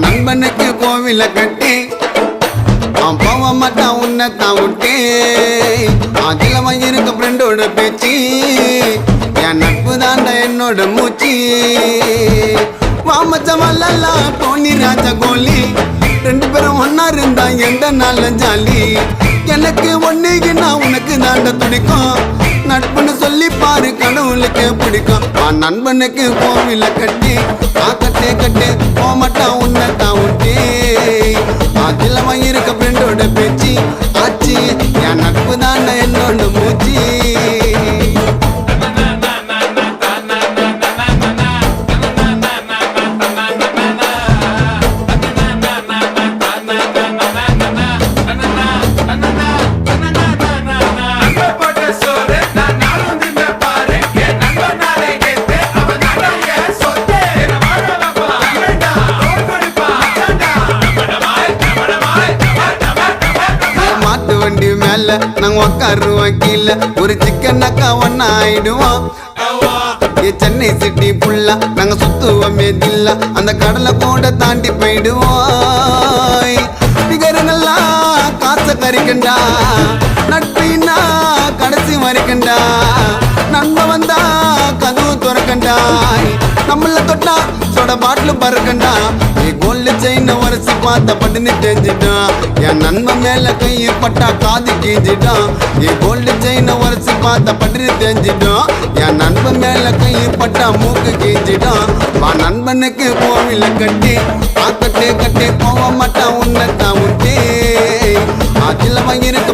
நண்பனுக்கு கோவில கட்டி அவன் போக மாட்டான் உன்னைத்தான் விட்டு அதில் இருக்க ஃப்ரெண்டோட பேச்சு என் நட்பு தாண்டா என்னோட மூச்சு வாமச்சவல்லா டோனி ராஜா கோலி 2 பேரும் ஒன்னா இருந்தா எந்த நாள்ல ஜாலி எனக்கு ஒன்னுக்குன்னா உனக்கு தாண்ட துடிக்கும் நட்புன்னு சொல்லி பாரு கடவுளுக்கு பிடிக்கும் நண்பனுக்கு கோவில கட்டி கட்டே கட்டே போமாட்டான் உன்னைத்தான் விட்டு அதில் இருக்க ஃப்ரெண்டோட பேச்சு ஆச்சு என் நட்பு தாண்ட என்னோட மூச்சு நாங்க உக்காருவோம் கீழே ஒரு சிக்கன் அக்கா ஒன்னா ஆயிடுவோம் சென்னை சிட்டி புல்லா நாங்க சுத்துவோமே தில்லா அந்த கடலை கூட தாண்டி போயிடுவோம் நிகரங்களா காசை கறிக்கண்டா நட்பின்னா கடைசி வரைக்கண்டா நண்ப வந்தா கதவு துறக்கண்டா நம்மள தொட்டா சோட பாட்டில் பறக்கண்டா கோல்டு செயின் உரசி பார்த்த பட்டுன்னு தெரிஞ்சிட்டான் என் நண்பன் மேல கையை பட்டா காது கீஞ்சிட்டான் கோல்டு செயின் உரசி பார்த்த பட்டுன்னு தெரிஞ்சிட்டான் என் நண்பன் மேல கையை பட்டா மூக்கு கீஞ்சிட்டான் நண்பனுக்கு கோவில கட்டி கட்டே கட்டே போக மாட்டான் உன்னைத்தான் விட்டு அதில் இருக்க